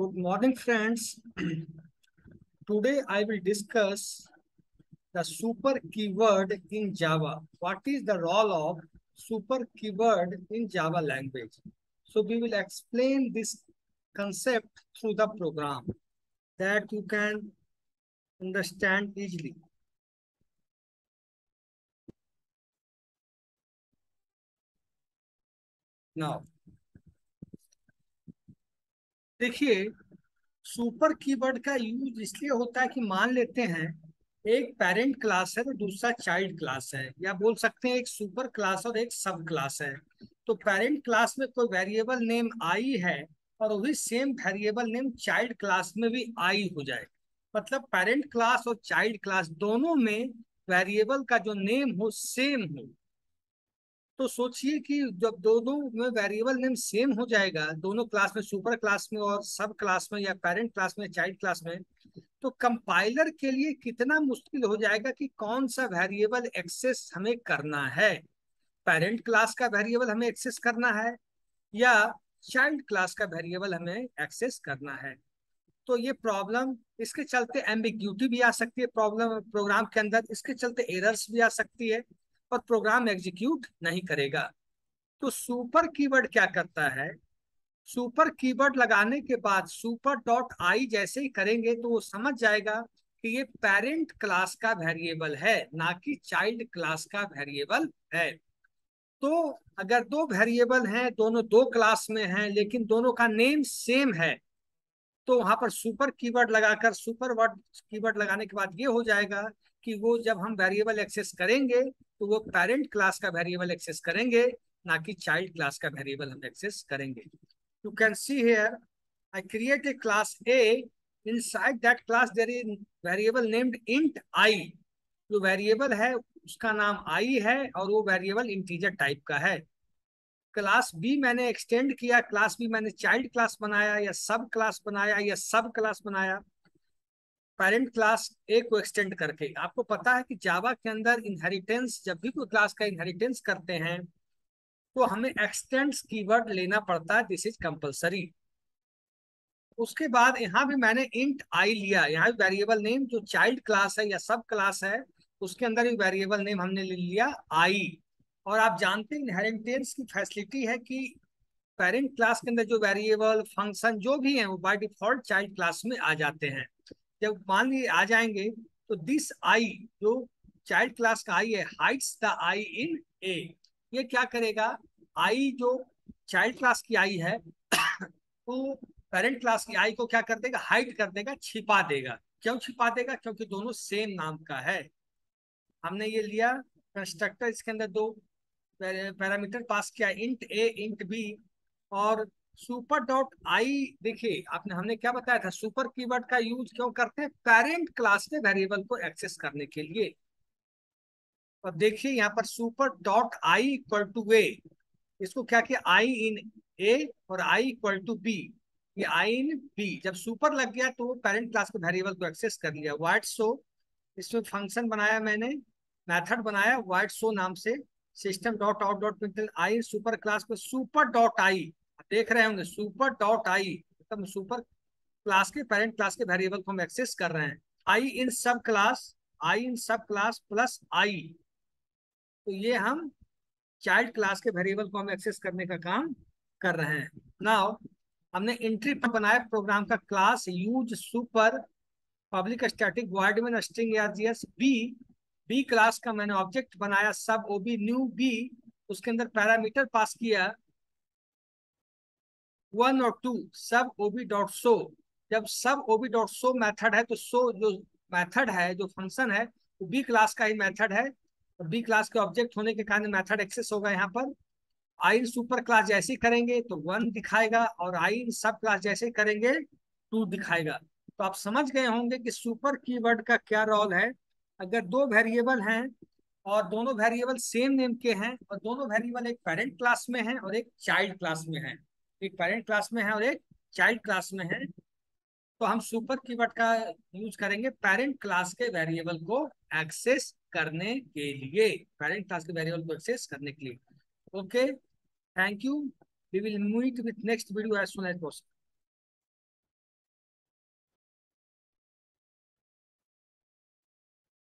Good morning, friends. Today I will discuss the super keyword in Java. What is the role of super keyword in Java language? So we will explain this concept through the program that you can understand easily. Now, देखिए super keyword का use इसलिए होता है कि मान लेते हैं एक पेरेंट क्लास है तो दूसरा चाइल्ड क्लास है, या बोल सकते हैं एक सुपर क्लास और एक सब क्लास है। तो पेरेंट क्लास में कोई वेरिएबल नेम आई है और वही same variable name child class में भी आई हो जाए, मतलब पेरेंट क्लास और चाइल्ड क्लास दोनों में वेरिएबल का जो नेम हो सेम हो। तो सोचिए कि जब दोनों में वेरिएबल नेम सेम हो जाएगा, दोनों क्लास में, सुपर क्लास में और सब क्लास में, या पेरेंट क्लास में चाइल्ड क्लास में, तो कंपाइलर के लिए कितना मुश्किल हो जाएगा कि कौन सा वेरिएबल एक्सेस हमें करना है। पेरेंट क्लास का वेरिएबल हमें एक्सेस करना है या चाइल्ड क्लास का वेरिएबल हमें एक्सेस करना है। तो ये प्रॉब्लम, इसके चलते एम्बिग्यूटी भी आ सकती है प्रॉब्लम प्रोग्राम के अंदर, इसके चलते एरर्स भी आ सकती है और प्रोग्राम एग्जीक्यूट नहीं करेगा। तो सुपर कीवर्ड क्या करता है, सुपर कीवर्ड लगाने के बाद सुपर डॉट आई जैसे ही करेंगे तो वो समझ जाएगा कि ये पेरेंट क्लास का वेरिएबल है, ना कि चाइल्ड क्लास का वेरिएबल है। तो अगर दो वेरिएबल हैं, दोनों दो क्लास में हैं, लेकिन दोनों का नेम सेम है, तो वहां पर सुपर कीवर्ड लगाकर, सुपर वर्ड कीवर्ड लगाने के बाद ये हो जाएगा कि वो जब हम वेरिएबल एक्सेस करेंगे तो वो पेरेंट क्लास का वेरिएबल एक्सेस करेंगे, ना कि चाइल्ड क्लास का वेरिएबल हम एक्सेस करेंगे। You can see here, I create a class A, inside that class there is variable named int I. जो वेरिएबल है उसका नाम आई है और वो वेरिएबल इंटीजर टाइप का है। क्लास बी मैंने एक्सटेंड किया, क्लास बी मैंने चाइल्ड क्लास बनाया या सब क्लास बनाया या सब क्लास बनाया, पेरेंट क्लास ए को एक्सटेंड करके। आपको पता है कि जावा के अंदर इनहेरिटेंस, जब भी कोई क्लास का इनहेरिटेंस करते हैं तो हमें एक्सटेंड्स कीवर्ड लेना पड़ता है, दिस इज कंपलसरी। उसके बाद यहाँ भी मैंने इंट आई लिया, यहाँ वेरिएबल नेम जो चाइल्ड क्लास है या सब क्लास है उसके अंदर भी वेरिएबल नेम हमने ले लिया आई। और आप जानते हैं इनहेरिटेंस की फैसिलिटी है कि पेरेंट क्लास के अंदर जो वेरिएबल फंक्शन जो भी है वो बाय डिफॉल्ट चाइल्ड क्लास में आ जाते हैं। जब मान लीजिए आ जाएंगे तो दिस आई जो चाइल्ड क्लास का आई है हाइड्स द आई इन ए। ये क्या करेगा, आई जो चाइल्ड क्लास की आई है तो पेरेंट क्लास की आई को क्या कर देगा, हाइड कर देगा, छिपा देगा। क्यों छिपा देगा, क्योंकि दोनों सेम नाम का है। हमने ये लिया कंस्ट्रक्टर, इसके अंदर दो पैरामीटर पास किया, इंट ए इंट बी। और सुपर डॉट आई, देखिए आपने, हमने क्या बताया था, सुपर कीवर्ड का यूज क्यों करते हैं, पेरेंट क्लास के वेरिएबल को एक्सेस करने के लिए। और देखिए यहाँ पर super dot I equal to A, इसको क्या किया, आई इन ए और आई इक्वल टू बी। ये आई इन बी जब सुपर लग गया तो वो पेरेंट क्लास के वेरिएबल को एक्सेस कर लिया। वाइट शो, इसमें फंक्शन बनाया मैंने, मेथड बनाया वाइट शो नाम से, system dot out dot println I super class पे सुपर डॉट आई, देख रहे होंगे सुपर डॉट आई, मतलब सुपर क्लास के पेरेंट क्लास के वेरिएबल को हम एक्सेस कर रहे हैं। आई इन सब क्लास, आई इन सब क्लास प्लस आई, तो ये हम चाइल्ड क्लास के वेरिएबल को हम एक्सेस करने का काम कर रहे हैं। नाउ हमने एंट्री पर बनाया प्रोग्राम का class use super public static void main string args B. B class का मैंने ऑब्जेक्ट बनाया सब ओबी न्यू बी, उसके अंदर पैरामीटर पास किया 1 और 2, सब ओबी डॉट शो। जब सब ओबी डॉट शो मैथड है तो शो जो मैथड है, जो फंक्शन है, वो बी क्लास का ही मैथड है। बी क्लास के ऑब्जेक्ट होने के कारण मैथड एक्सेस होगा। यहाँ पर आई सुपर क्लास जैसे ही करेंगे तो 1 दिखाएगा और आई सब क्लास जैसे ही करेंगे 2 दिखाएगा। तो आप समझ गए होंगे कि सुपर कीवर्ड का क्या रोल है। अगर दो वेरिएबल हैं और दोनों वेरिएबल सेम नेम के हैं और दोनों वेरिएबल एक पेरेंट क्लास में है और एक चाइल्ड क्लास में है, एक पेरेंट क्लास में है और एक चाइल्ड क्लास में है, तो हम सुपर कीवर्ड का यूज करेंगे पेरेंट क्लास के वेरिएबल को एक्सेस करने के लिए, पेरेंट क्लास के वेरिएबल को एक्सेस करने के लिए। Okay, thank you. We will meet with next video as soon as possible.